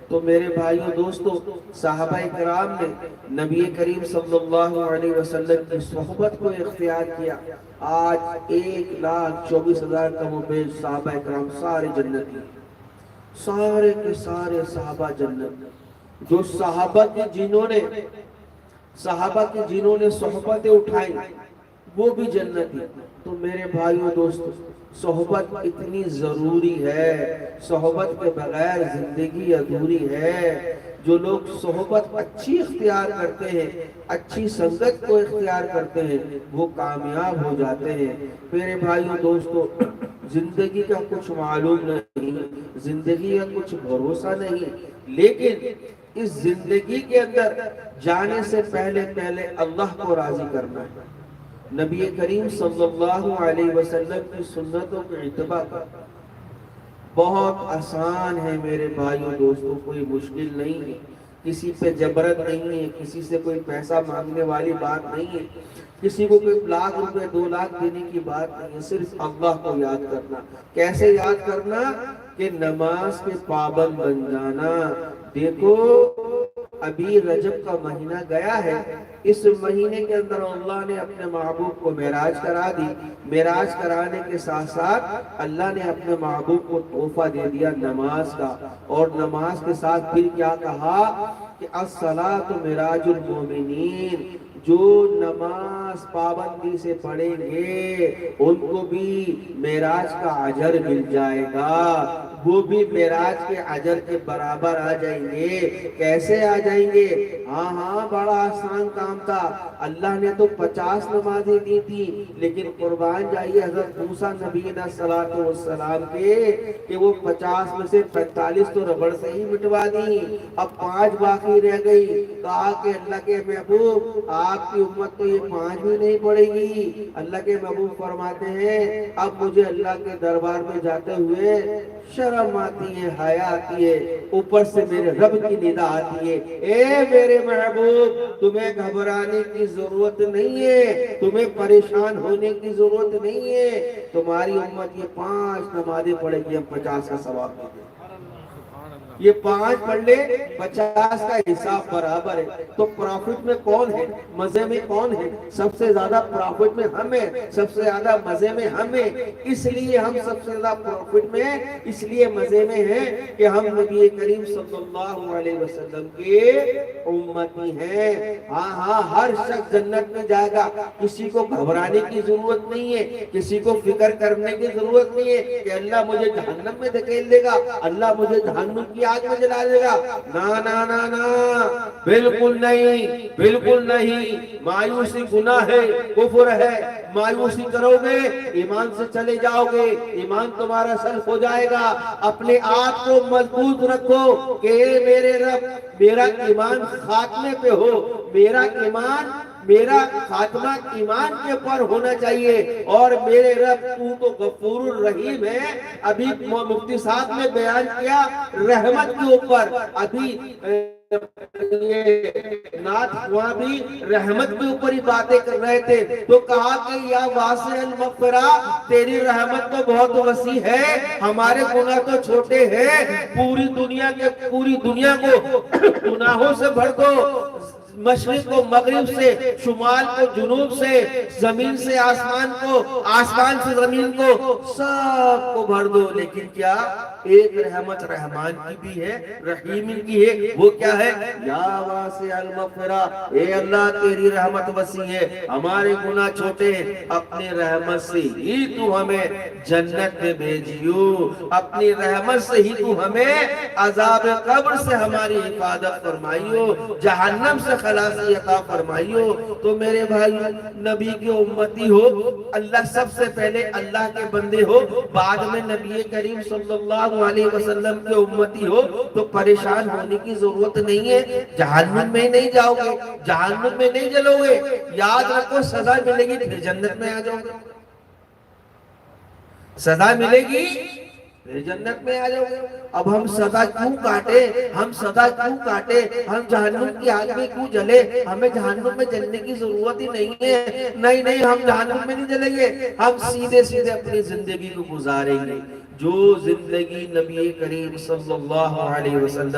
تو میرے بھائیوں دوستو، صحابہ کرام نے نبی کریم صلی اللہ علیہ وسلم کی صحبت کو اختیار کیا۔ آج 1,24,000 کم و بیش صحابہ کرام سارے جنتی، سارے کے سارے صحابہ جنت۔ جو صحابہ کی جنہوں نے صحبتیں اٹھائیں وہ بھی جنتی۔ تو میرے بھائیوں دوستو، صحبت اتنی ضروری ہے، صحبت کے بغیر زندگی ادھوری ہے۔ جو لوگ صحبت اچھی اختیار کرتے ہیں، اچھی سنگت کو اختیار کرتے ہیں، وہ کامیاب ہو جاتے ہیں۔ میرے بھائیوں دوستو، زندگی کا کچھ معلوم نہیں، زندگی کا کچھ بھروسہ نہیں، لیکن اس زندگی کے اندر جانے سے پہلے اللہ کو راضی کرنا ہے، نبی کریم صلی اللہ علیہ وسلم کی سنتوں کو اتباع کرنا بہت آسان ہے میرے بھائیوں دوستوں، کوئی مشکل نہیں ہے، کسی پہ جبرت نہیں ہے، کسی سے کوئی پیسہ مانگنے والی بات نہیں ہے، کسی کو کوئی 1,00,000 روپے 2,00,000 دینے کی بات نہیں ہے، صرف اللہ کو یاد کرنا۔ کیسے یاد کرنا؟ کہ نماز کے پابند بن جانا۔ دیکھو ابھی رجب کا مہینہ گیا ہے، اس مہینے کے اندر اللہ نے اپنے محبوب کو معراج کرا دی، معراج کرانے کے ساتھ ساتھ اللہ نے اپنے محبوب کو تحفہ دے دیا نماز کا، اور نماز کے ساتھ پھر کیا کہا کہ الصلاۃ معراج المومنین، جو نماز پابندی سے پڑھیں گے ان کو بھی معراج کا اجر مل جائے گا، وہ بھی معراج کے اجر کے برابر آ جائیں گے۔ کیسے آ جائیں گے؟ ہاں بڑا آسان کام تھا، اللہ نے تو 50 نمازیں دی تھی، لیکن قربان جائیے حضرت موسیٰ نبی علیہ السلام کے کہ وہ 50 میں سے 45 تو ربڑ سے ہی مٹوا دی، اب 5 باقی رہ گئی۔ کہا کہ اللہ کے محبوب آپ کی امت تو یہ 5 بھی نہیں پڑے گی۔ اللہ کے محبوب فرماتے ہیں اب مجھے اللہ کے دربار میں جاتے ہوئے شرم آتی ہے، حیا آتی ہے، اوپر سے میرے رب کی ندا آتی ہے، اے میرے محبوب تمہیں گھبرانے کی ضرورت نہیں ہے، تمہیں پریشان ہونے کی ضرورت نہیں ہے، تمہاری امت یہ 5 نمازیں پڑھے گی، ہم 50 کا ثواب دیں گے۔ یہ 5 پڑھ لے 50 کا حساب برابر ہے۔ تو پروفٹ میں کون ہے؟ مزے میں کون ہے؟ سب سے زیادہ پروفٹ میں ہم ہیں، سب سے زیادہ مزے میں ہم ہیں۔ اس لیے ہم سب سے زیادہ پروفٹ میں اس لیے مزے میں ہیں کہ ہم نبی کریم صلی اللہ علیہ وسلم کے امتی ہیں۔ ہاں ہر شخص جنت میں جائے گا، کسی کو گھبرانے کی ضرورت نہیں ہے، کسی کو فکر کرنے کی ضرورت نہیں ہے کہ اللہ مجھے جہنم میں دھکیل دے گا، اللہ مجھے جہنم کی آگ میں جلا دے گا۔ نا بالکل نہیں، بالکل نہیں۔ مایوسی گناہ ہے، کفر ہے، مایوسی کرو گے ایمان سے چلے جاؤ گے، ایمان تمہارا سلف ہو جائے گا۔ اپنے آپ کو مضبوط رکھو کہ اے میرے رب میرا ایمان خاتمے پہ ہو، میرا خاتمہ ایمان کے اوپر ہونا چاہیے، اور میرے رب تو غفور الرحیم ہے۔ ابھی مفتی صاحب نے بیان کیا رحمت کے اوپر، ابھی نعت خواں بھی رحمت کے اوپر ہی باتیں کر رہے تھے، تو کہا کہ یا واسع المغفرہ تیری رحمت تو بہت وسیع ہے، ہمارے گناہ تو چھوٹے ہیں، پوری دنیا کو گناہوں سے بھر دو، مشرق کو مغرب سے، شمال کو جنوب سے، زمین سے آسمان کو، آسمان سے زمین کو، سب کو بھر دو، لیکن کیا ایک رحمت رحمان کی بھی ہے، رحیم کی ہے، وہ کیا ہے؟ یا واسع المغفرہ، اے اللہ تیری رحمت وسیع ہے، ہمارے گناہ چھوٹے ہیں، اپنی رحمت سے ہی تو ہمیں جنت میں بھیجیو، اپنی رحمت سے ہی تو ہمیں عذاب قبر سے ہماری حفاظت فرمائیو، جہنم سے خلاصی عطا فرمائیو۔ تو میرے بھائی نبی کے امتی ہو، اللہ سب سے پہلے اللہ کے بندے ہو، بعد میں نبی کریم صلی اللہ علیہ وسلم کے امتی ہو، تو پریشان ہونے کی ضرورت نہیں ہے، جہنم میں نہیں جاؤ گے، جہنم میں نہیں جلو گے، یاد رکھو سزا ملے گی پھر جنت میں آ جاؤ گے، سزا ملے گی پھر جنت میں آ جاؤ گے۔ اب ہم سزا کیوں کاٹے، ہم جہنم کی آگ میں کیوں جلے، ہمیں جہنم میں جلنے کی ضرورت ہی نہیں ہے، نہیں ہم جہنم میں نہیں جلیں گے، ہم سیدھے اپنی زندگی کو گزاریں گے، جو زندگی نبی کریم صلی اللہ علیہ وسلم